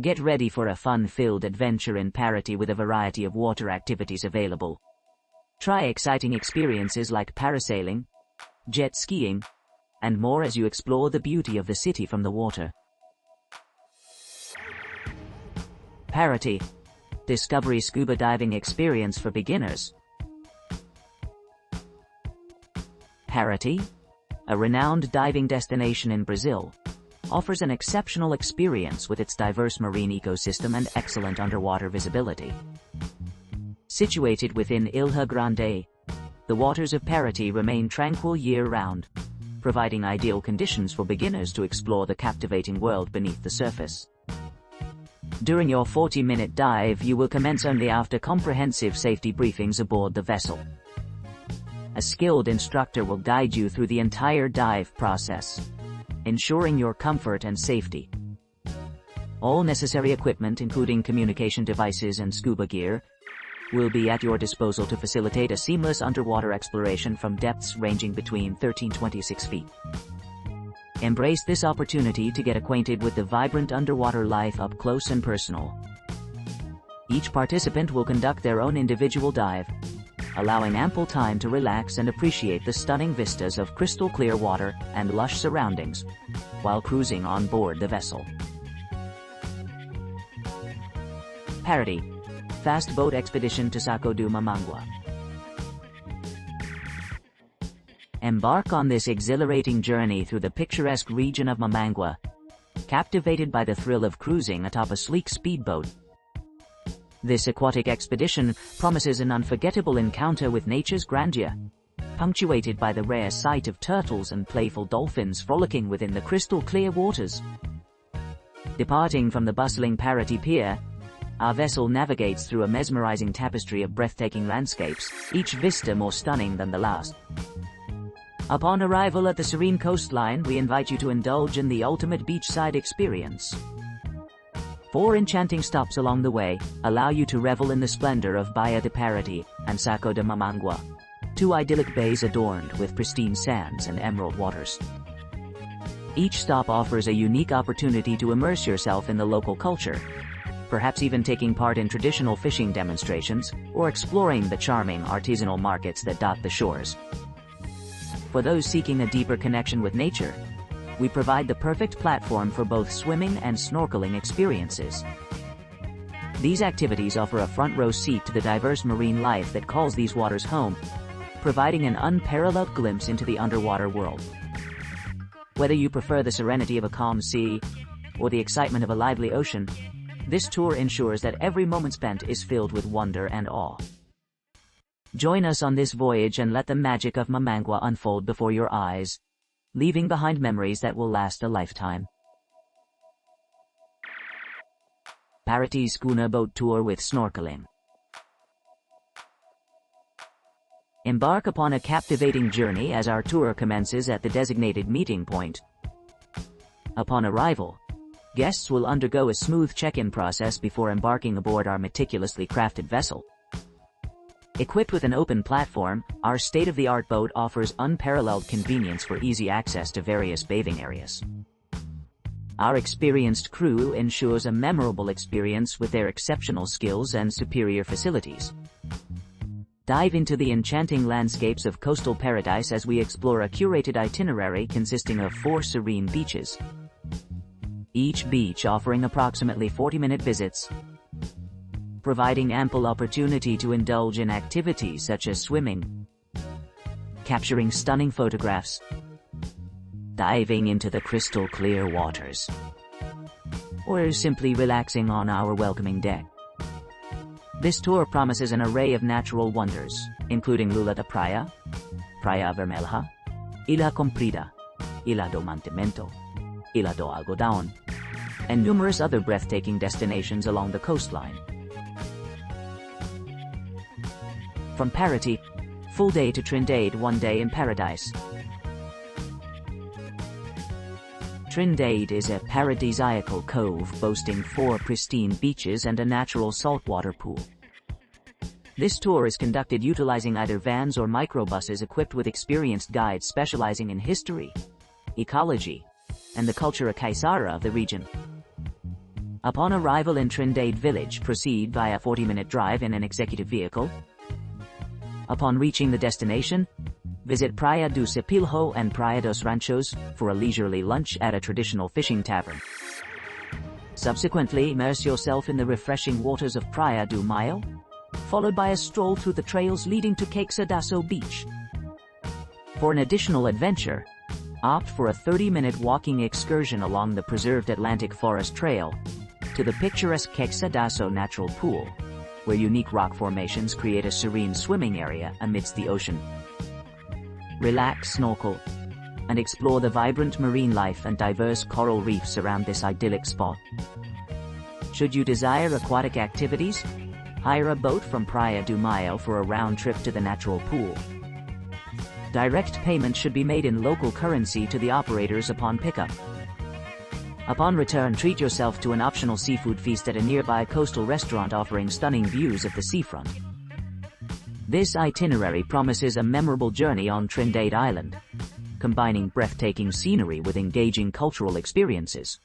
Get ready for a fun-filled adventure in Paraty with a variety of water activities available. Try exciting experiences like parasailing, jet skiing, and more as you explore the beauty of the city from the water. Paraty, Discovery Scuba Diving Experience for Beginners. Paraty, a renowned diving destination in Brazil, offers an exceptional experience with its diverse marine ecosystem and excellent underwater visibility. Situated within Ilha Grande, the waters of Paraty remain tranquil year-round, providing ideal conditions for beginners to explore the captivating world beneath the surface. During your 40-minute dive, you will commence only after comprehensive safety briefings aboard the vessel. A skilled instructor will guide you through the entire dive process, ensuring your comfort and safety. All necessary equipment, including communication devices and scuba gear, will be at your disposal to facilitate a seamless underwater exploration from depths ranging between 13 to 26 feet. Embrace this opportunity to get acquainted with the vibrant underwater life up close and personal. Each participant will conduct their own individual dive, allowing ample time to relax and appreciate the stunning vistas of crystal clear water and lush surroundings while cruising on board the vessel. Paraty, Fast Boat Expedition to Saco do Mamangua. Embark on this exhilarating journey through the picturesque region of Mamangua, captivated by the thrill of cruising atop a sleek speedboat. This aquatic expedition promises an unforgettable encounter with nature's grandeur, punctuated by the rare sight of turtles and playful dolphins frolicking within the crystal-clear waters. Departing from the bustling Paraty Pier, our vessel navigates through a mesmerizing tapestry of breathtaking landscapes, each vista more stunning than the last. Upon arrival at the serene coastline, we invite you to indulge in the ultimate beachside experience. 4 enchanting stops along the way allow you to revel in the splendor of Baía de Paraty and Saco de Mamangua, 2 idyllic bays adorned with pristine sands and emerald waters. Each stop offers a unique opportunity to immerse yourself in the local culture, perhaps even taking part in traditional fishing demonstrations or exploring the charming artisanal markets that dot the shores. For those seeking a deeper connection with nature, we provide the perfect platform for both swimming and snorkeling experiences. These activities offer a front-row seat to the diverse marine life that calls these waters home, providing an unparalleled glimpse into the underwater world. Whether you prefer the serenity of a calm sea or the excitement of a lively ocean, this tour ensures that every moment spent is filled with wonder and awe. Join us on this voyage and let the magic of Mamangua unfold before your eyes, leaving behind memories that will last a lifetime. Paraty Schooner Boat Tour with Snorkeling. Embark upon a captivating journey as our tour commences at the designated meeting point. Upon arrival, guests will undergo a smooth check-in process before embarking aboard our meticulously crafted vessel. Equipped with an open platform, our state-of-the-art boat offers unparalleled convenience for easy access to various bathing areas. Our experienced crew ensures a memorable experience with their exceptional skills and superior facilities. Dive into the enchanting landscapes of coastal paradise as we explore a curated itinerary consisting of 4 serene beaches, each beach offering approximately 40-minute visits, providing ample opportunity to indulge in activities such as swimming, capturing stunning photographs, diving into the crystal-clear waters, or simply relaxing on our welcoming deck. This tour promises an array of natural wonders, including Lula da Praia, Praia Vermelha, Ilha Comprida, Ilha do Mantimento, Ilha do Algodão, and numerous other breathtaking destinations along the coastline. From Paraty, full day to Trindade, 1 day in paradise. Trindade is a paradisiacal cove boasting 4 pristine beaches and a natural saltwater pool. This tour is conducted utilizing either vans or microbuses equipped with experienced guides specializing in history, ecology, and the cultura caissara of the region. Upon arrival in Trindade village, proceed via 40-minute drive in an executive vehicle. Upon reaching the destination, visit Praia do Cepilho and Praia dos Ranchos for a leisurely lunch at a traditional fishing tavern. Subsequently, immerse yourself in the refreshing waters of Praia do Maio, followed by a stroll through the trails leading to Queixadaço Beach. For an additional adventure, opt for a 30-minute walking excursion along the preserved Atlantic Forest Trail to the picturesque Queixadaço Natural Pool, where unique rock formations create a serene swimming area amidst the ocean. Relax, snorkel, and explore the vibrant marine life and diverse coral reefs around this idyllic spot. Should you desire aquatic activities, hire a boat from Praia do Maio for a round trip to the natural pool. Direct payment should be made in local currency to the operators upon pickup. Upon return, treat yourself to an optional seafood feast at a nearby coastal restaurant offering stunning views of the seafront. This itinerary promises a memorable journey on Trindade Island, combining breathtaking scenery with engaging cultural experiences.